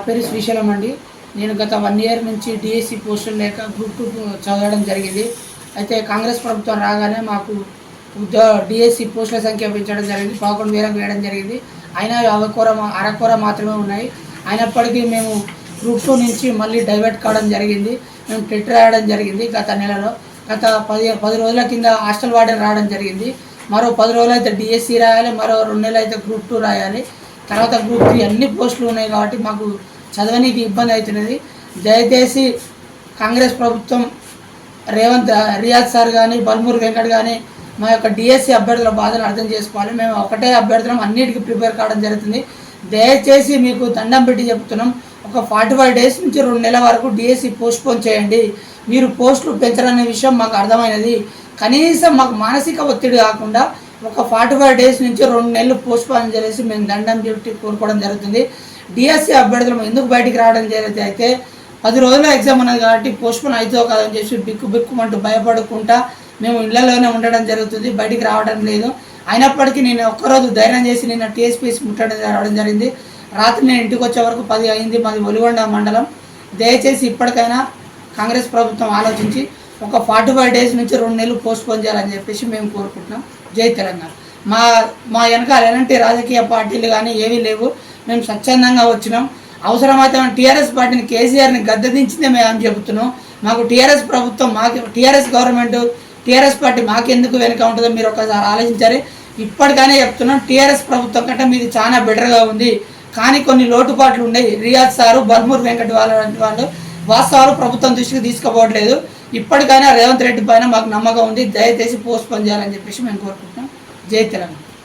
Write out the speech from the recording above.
పేరు శ్రీశైలం అండి. నేను గత 1 ఇయర్ నుంచి డిఎస్సి పోస్టులు లేక గ్రూప్ 2 చదవడం జరిగింది. అయితే కాంగ్రెస్ ప్రభుత్వం రాగానే మాకు డిఎస్సి పోస్టుల సంఖ్య పెంచడం జరిగింది. 11,000 వేయడం జరిగింది. అయినా అరకొర మాత్రమే ఉన్నాయి. అయినప్పటికీ మేము గ్రూప్ 2 నుంచి మళ్ళీ డైవర్ట్ కావడం జరిగింది. మేము టెట్ రాయడం జరిగింది గత నెలలో. గత 10 రోజుల కింద హాస్టల్ వార్డెన్ రావడం జరిగింది. మరో 10 రోజులు అయితే డిఎస్సి రాయాలి, మరో 2 నెలలు అయితే గ్రూప్ 2 రాయాలి. తర్వాత గ్రూప్ 3 అన్ని పోస్టులు ఉన్నాయి కాబట్టి మాకు చదవనీకి ఇబ్బంది అవుతున్నది. దయచేసి కాంగ్రెస్ ప్రభుత్వం రియాజ్ సార్ కానీ బల్మూర్ వెంకట్ కానీ మా యొక్క డిఎస్సి అభ్యర్థుల బాధలు అర్థం చేసుకోవాలి. మేము ఒకటే అభ్యర్థులం, అన్నిటికీ ప్రిపేర్ కావడం జరుగుతుంది. దయచేసి మీకు దండం పెట్టి చెప్తున్నాం, ఒక 45 డేస్ నుంచి 2 నెలల వరకు డిఎస్సి పోస్ట్పోన్ చేయండి. మీరు పోస్టులు పెంచాలనే విషయం మాకు అర్థమైనది. కనీసం మాకు మానసిక ఒత్తిడి కాకుండా ఒక 45 డేస్ నుంచి 2 నెలలు పోస్ట్పోన్ చేసి మేము దండం పెట్టి కోరుకోవడం జరుగుతుంది. డిఎస్సి అభ్యర్థులు ఎందుకు బయటికి రావడం జరిగితే అయితే 10 రోజుల ఎగ్జామ్ ఉన్నది కాబట్టి పోస్ట్పోన్ అవుతుందో కాదని చెప్పి బిక్కుమంటూ భయపడుకుంటా మేము ఇళ్లలోనే ఉండడం జరుగుతుంది, బయటికి రావడం లేదు. అయినప్పటికీ నేను ఒక్కరోజు ధైర్యం చేసి నిన్న టీఎస్పీఎస్ రావడం జరిగింది. రాత్రి నేను ఇంటికి వచ్చే వరకు 10 అయింది. మాది ఒలిగొండ మండలం. దయచేసి ఇప్పటికైనా కాంగ్రెస్ ప్రభుత్వం ఆలోచించి ఒక 45 డేస్ నుంచి 2 నెలలు పోస్ట్పోన్ చేయాలని చెప్పేసి మేము కోరుకుంటున్నాం. జై తెలంగాణ. మా వెనకాల ఎలాంటి రాజకీయ పార్టీలు కానీ ఏవీ లేవు. మేము స్వచ్ఛందంగా వచ్చినాం. అవసరమైతే టీఆర్ఎస్ పార్టీని కేసీఆర్ని గద్దెదించిందే మేము చెబుతున్నాం. మాకు టీఆర్ఎస్ ప్రభుత్వం, టీఆర్ఎస్ గవర్నమెంట్, టీఆర్ఎస్ పార్టీ మాకెందుకు వెనుక ఉంటుందో మీరు ఒకసారి ఆలోచించాలి. ఇప్పటికైనా చెప్తున్నాం, టీఆర్ఎస్ ప్రభుత్వం కంటే మీది చాలా బెటర్గా ఉంది. కానీ కొన్ని లోటుపాట్లు ఉన్నాయి. రియాజ్ సారు బల్మూర్ వెంకట్ వాళ్ళు వాస్తవాలు ప్రభుత్వం దృష్టికి తీసుకుపోవట్లేదు. ఇప్పటికైనా రేవంత్ రెడ్డి పైన మాకు నమ్మకం ఉంది. దయచేసి పోస్ట్పోన్ చేయాలని చెప్పేసి మేము కోరుకుంటున్నాం. జై తెలంగాణ.